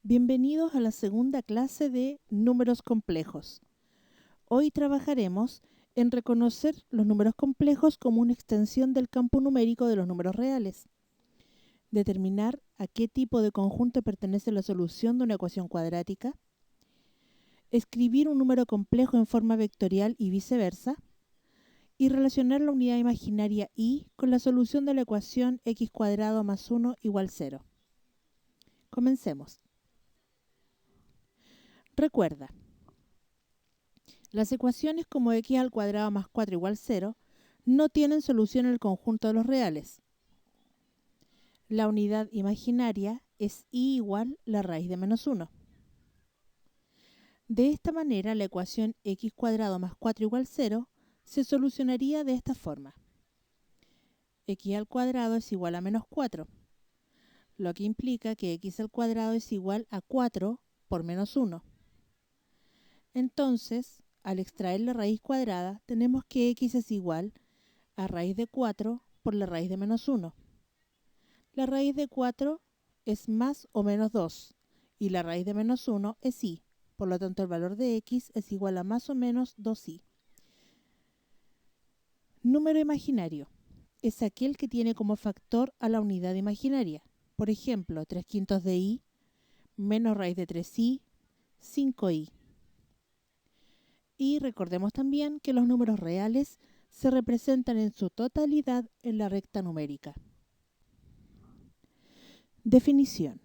Bienvenidos a la segunda clase de números complejos. Hoy trabajaremos en reconocer los números complejos como una extensión del campo numérico de los números reales. Determinar a qué tipo de conjunto pertenece la solución de una ecuación cuadrática. Escribir un número complejo en forma vectorial y viceversa. Y relacionar la unidad imaginaria y con la solución de la ecuación x² más 1 = 0. Comencemos. Recuerda, las ecuaciones como x² más 4 = 0 no tienen solución en el conjunto de los reales. La unidad imaginaria es y igual la raíz de menos 1. De esta manera, la ecuación x² más 4 = 0 se solucionaría de esta forma. x² es igual a menos 4, lo que implica que x² es igual a 4 por menos 1. Entonces, al extraer la raíz cuadrada, tenemos que x es igual a raíz de 4 por la raíz de menos 1. La raíz de 4 es más o menos 2 y la raíz de menos 1 es y. Por lo tanto, el valor de x es igual a más o menos 2y. Número imaginario es aquel que tiene como factor a la unidad imaginaria. Por ejemplo, 3/5 de y, menos raíz de 3y, 5y. Y recordemos también que los números reales se representan en su totalidad en la recta numérica. Definición.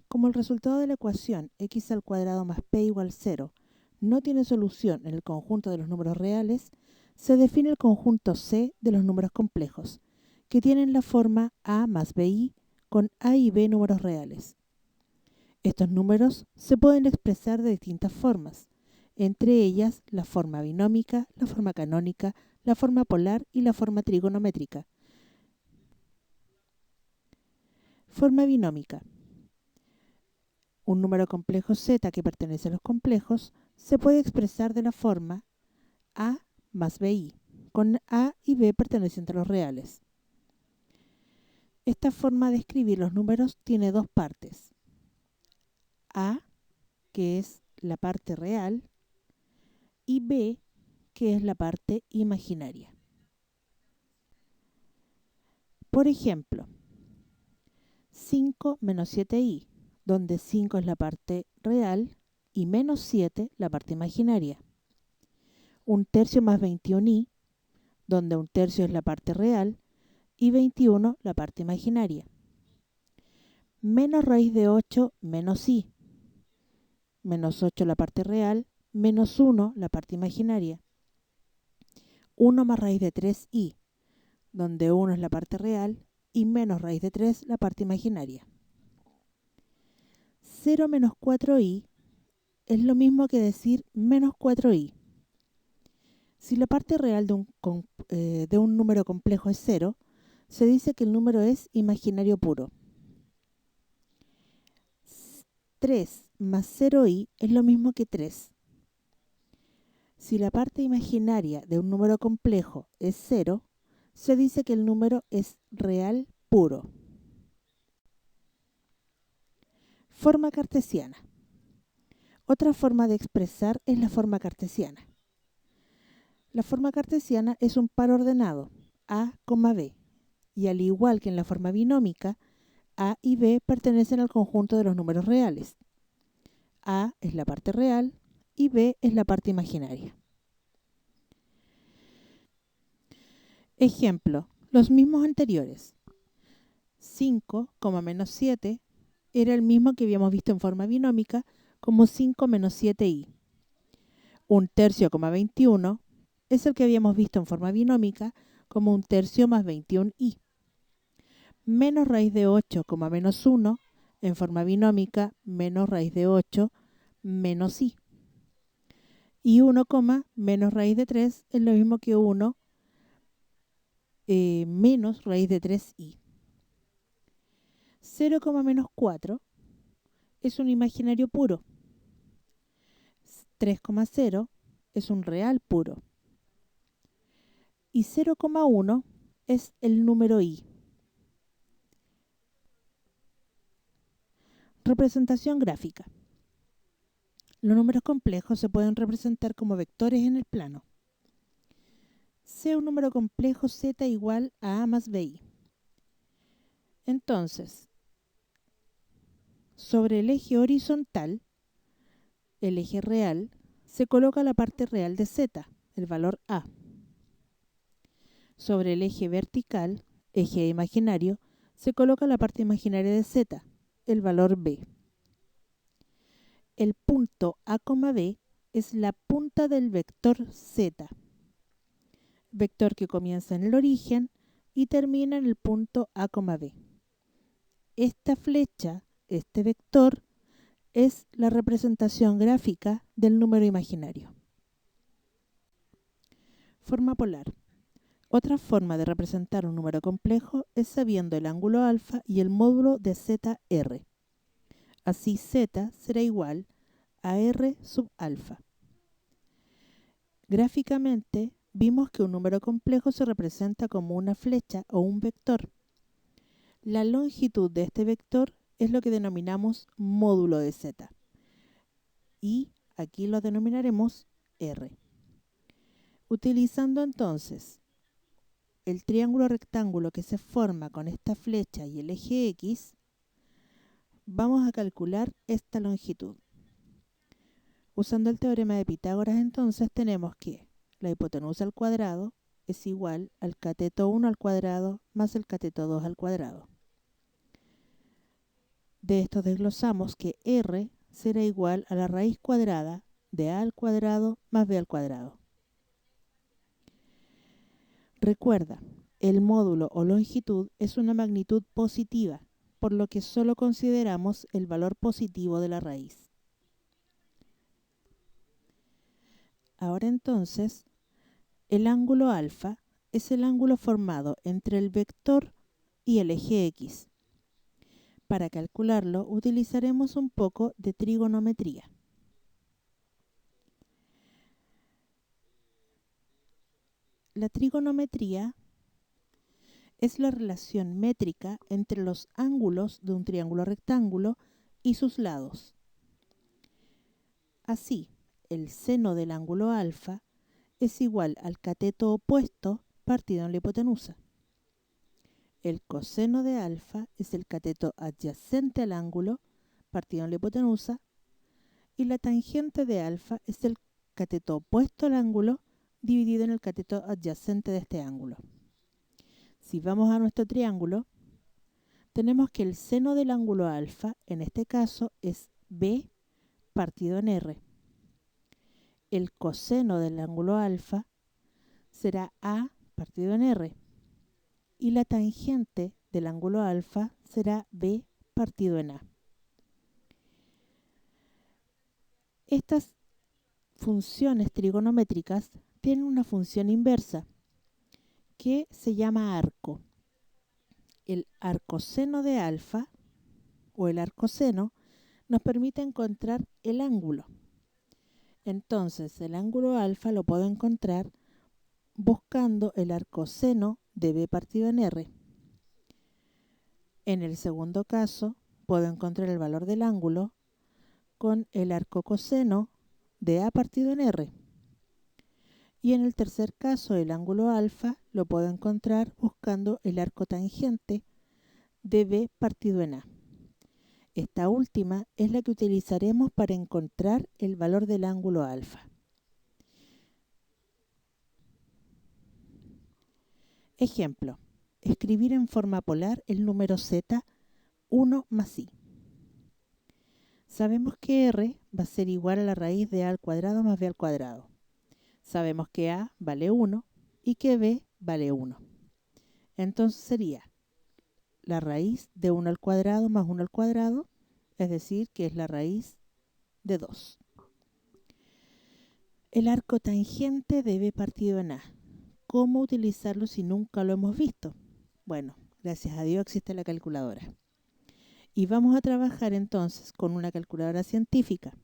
Como el resultado de la ecuación x² más p = 0 no tiene solución en el conjunto de los números reales, se define el conjunto C de los números complejos, que tienen la forma a más bi con a y b números reales. Estos números se pueden expresar de distintas formas, entre ellas la forma binómica, la forma canónica, la forma polar y la forma trigonométrica. Forma binómica. Un número complejo z que pertenece a los complejos se puede expresar de la forma a más bi, con a y b pertenecientes a los reales. Esta forma de escribir los números tiene dos partes. A, que es la parte real, y b, que es la parte imaginaria. Por ejemplo, 5 menos 7i, donde 5 es la parte real y menos 7 la parte imaginaria. 1/3 más 21i, donde 1/3 es la parte real y 21 la parte imaginaria. Menos raíz de 8 menos i, menos 8 la parte real, menos 1 la parte imaginaria. 1 más raíz de 3i, donde 1 es la parte real y menos raíz de 3 la parte imaginaria. 0 menos 4i es lo mismo que decir menos 4i. Si la parte real de un número complejo es 0, se dice que el número es imaginario puro. 3 más 0i es lo mismo que 3. Si la parte imaginaria de un número complejo es 0, se dice que el número es real puro. Forma cartesiana. Otra forma de expresar es la forma cartesiana. La forma cartesiana es un par ordenado, a, b, y al igual que en la forma binómica, a y b pertenecen al conjunto de los números reales. A es la parte real y b es la parte imaginaria. Ejemplo, los mismos anteriores. 5, menos 7 era el mismo que habíamos visto en forma binómica como 5 menos 7i. 1/3, 21 es el que habíamos visto en forma binómica como 1/3 más 21i. Menos raíz de 8, menos 1 en forma binómica menos raíz de 8 menos i. Y 1, menos raíz de 3 es lo mismo que 1 menos raíz de 3i. 0, menos 4 es un imaginario puro. 3,0 es un real puro. Y 0,1 es el número i. Representación gráfica. Los números complejos se pueden representar como vectores en el plano. Sea un número complejo z igual a a más bi. Entonces, sobre el eje horizontal, el eje real, se coloca la parte real de z, el valor a. Sobre el eje vertical, eje imaginario, se coloca la parte imaginaria de z, el valor b. El punto a, b es la punta del vector z, vector que comienza en el origen y termina en el punto a, b. Esta flecha, este vector, es la representación gráfica del número imaginario. Forma polar. Otra forma de representar un número complejo es sabiendo el ángulo alfa y el módulo de ZR. Así z será igual a r sub alfa. Gráficamente, vimos que un número complejo se representa como una flecha o un vector. La longitud de este vector es lo que denominamos módulo de z. Y aquí lo denominaremos r. Utilizando entonces el triángulo rectángulo que se forma con esta flecha y el eje X, vamos a calcular esta longitud. Usando el teorema de Pitágoras, entonces, tenemos que la hipotenusa al cuadrado es igual al cateto 1 al cuadrado más el cateto 2 al cuadrado. De esto desglosamos que r será igual a la raíz cuadrada de a al cuadrado más b al cuadrado. Recuerda, el módulo o longitud es una magnitud positiva, por lo que solo consideramos el valor positivo de la raíz. Ahora entonces, el ángulo alfa es el ángulo formado entre el vector y el eje X. Para calcularlo utilizaremos un poco de trigonometría. La trigonometría es la relación métrica entre los ángulos de un triángulo rectángulo y sus lados. Así, el seno del ángulo alfa es igual al cateto opuesto partido en la hipotenusa. El coseno de alfa es el cateto adyacente al ángulo partido en la hipotenusa y la tangente de alfa es el cateto opuesto al ángulo dividido en el cateto adyacente de este ángulo. Si vamos a nuestro triángulo, tenemos que el seno del ángulo alfa, en este caso, es b partido en r. El coseno del ángulo alfa será a partido en r. Y la tangente del ángulo alfa será b partido en a. Estas funciones trigonométricas tienen una función inversa que se llama arco. El arcoseno de alfa o el arcoseno nos permite encontrar el ángulo. Entonces el ángulo alfa lo puedo encontrar buscando el arcoseno de b partido en r. En el segundo caso puedo encontrar el valor del ángulo con el arcocoseno de a partido en r. Y en el tercer caso, el ángulo alfa lo puedo encontrar buscando el arcotangente de b partido en a. Esta última es la que utilizaremos para encontrar el valor del ángulo alfa. Ejemplo, escribir en forma polar el número z 1 más i. Sabemos que r va a ser igual a la raíz de a al cuadrado más b al cuadrado. Sabemos que a vale 1 y que b vale 1. Entonces sería la raíz de 1 al cuadrado más 1 al cuadrado, es decir, que es la raíz de 2. El arco tangente de b partido en a. ¿Cómo utilizarlo si nunca lo hemos visto? Bueno, gracias a Dios existe la calculadora. Y vamos a trabajar entonces con una calculadora científica,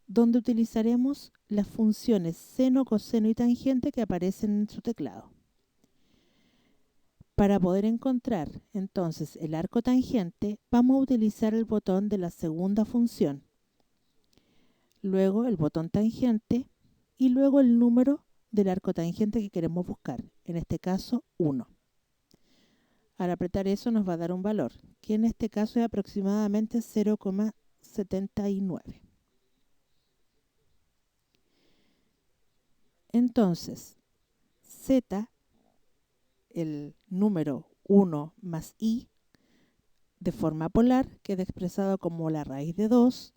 donde utilizaremos las funciones seno, coseno y tangente que aparecen en su teclado. Para poder encontrar entonces el arco tangente, vamos a utilizar el botón de la segunda función, luego el botón tangente y luego el número del arco tangente que queremos buscar, en este caso 1. Al apretar eso nos va a dar un valor, que en este caso es aproximadamente 0,79. Entonces, z, el número 1 más i, de forma polar, queda expresado como la raíz de 2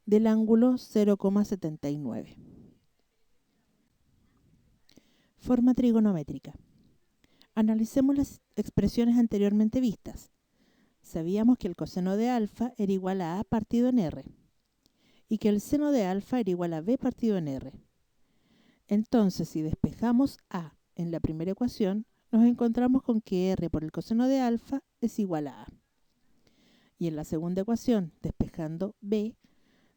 del ángulo 0,79. Forma trigonométrica. Analicemos las expresiones anteriormente vistas. Sabíamos que el coseno de alfa era igual a partido en r y que el seno de alfa era igual a b partido en r. Entonces, si despejamos a en la primera ecuación, nos encontramos con que r por el coseno de alfa es igual a. Y en la segunda ecuación, despejando b,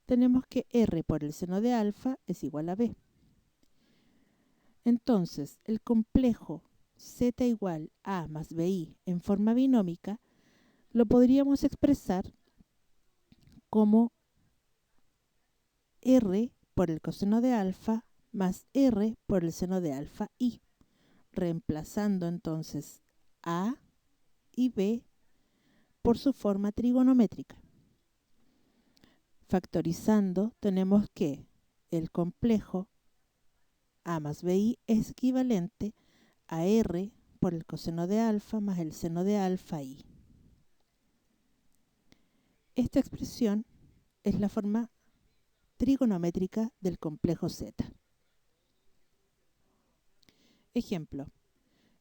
tenemos que r por el seno de alfa es igual a b. Entonces, el complejo z igual a más bi en forma binómica lo podríamos expresar como r por el coseno de alfa más r por el seno de alfa i, reemplazando entonces a y b por su forma trigonométrica. Factorizando, tenemos que el complejo a más bi es equivalente a r por el coseno de alfa más el seno de alfa i. Esta expresión es la forma trigonométrica del complejo z. Ejemplo.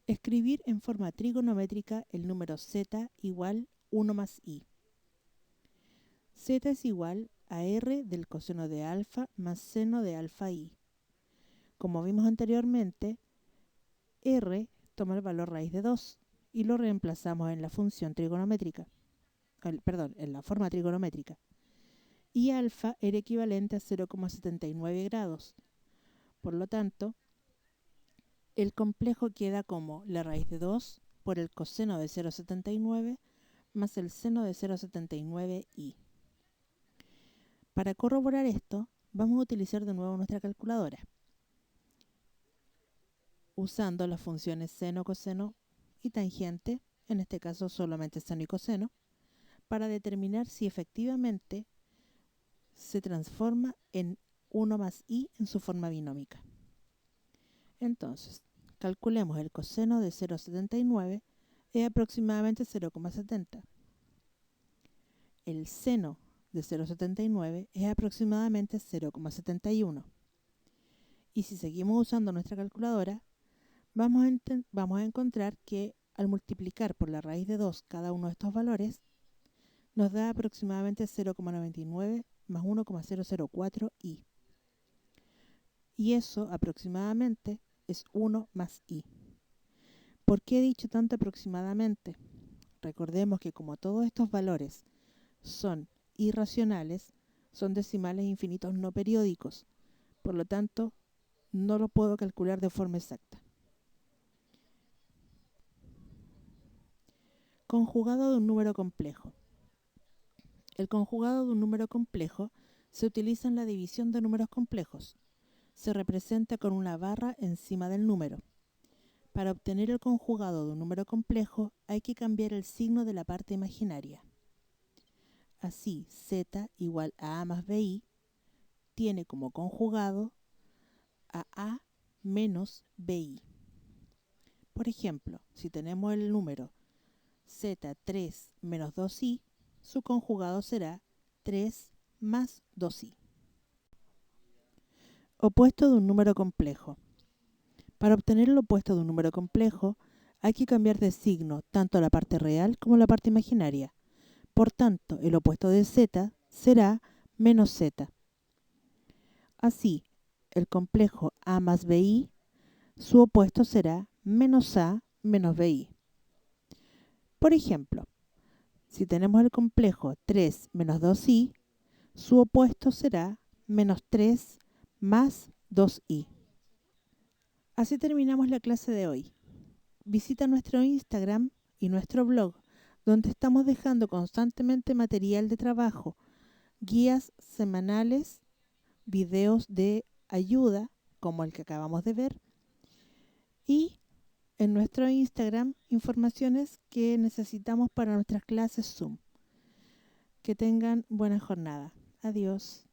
Escribir en forma trigonométrica el número z igual 1 más i. Z es igual a r del coseno de alfa más seno de alfa i. Como vimos anteriormente, r toma el valor raíz de 2 y lo reemplazamos en la función trigonométrica, en la forma trigonométrica. Y alfa era equivalente a 0,79 grados. Por lo tanto, el complejo queda como la raíz de 2 por el coseno de 0,79 más el seno de 0,79i. Para corroborar esto, vamos a utilizar de nuevo nuestra calculadora, usando las funciones seno, coseno y tangente, en este caso solamente seno y coseno, para determinar si efectivamente se transforma en 1 más i en su forma binómica. Entonces, calculemos el coseno de 0,79 es aproximadamente 0,70. El seno de 0,79 es aproximadamente 0,71. Y si seguimos usando nuestra calculadora, vamos a encontrar que al multiplicar por la raíz de 2 cada uno de estos valores, nos da aproximadamente 0,99 más 1,004 i. Y eso aproximadamente es 1 más i. ¿Por qué he dicho tanto aproximadamente? Recordemos que como todos estos valores son irracionales, son decimales infinitos no periódicos. Por lo tanto, no lo puedo calcular de forma exacta. Conjugado de un número complejo. El conjugado de un número complejo se utiliza en la división de números complejos. Se representa con una barra encima del número. Para obtener el conjugado de un número complejo hay que cambiar el signo de la parte imaginaria. Así, z igual a más bi tiene como conjugado a menos bi. Por ejemplo, si tenemos el número z3 menos 2i, su conjugado será 3 más 2i. Opuesto de un número complejo. Para obtener el opuesto de un número complejo, hay que cambiar de signo tanto la parte real como la parte imaginaria. Por tanto, el opuesto de z será menos z. Así, el complejo a más bi, su opuesto será menos a menos bi. Por ejemplo, si tenemos el complejo 3 menos 2i, su opuesto será menos 3 más 2i. Así terminamos la clase de hoy. visita nuestro Instagram y nuestro blog, donde estamos dejando constantemente material de trabajo, guías semanales, videos de ayuda, como el que acabamos de ver, y en nuestro Instagram informaciones que necesitamos para nuestras clases Zoom. Que tengan buena jornada. Adiós.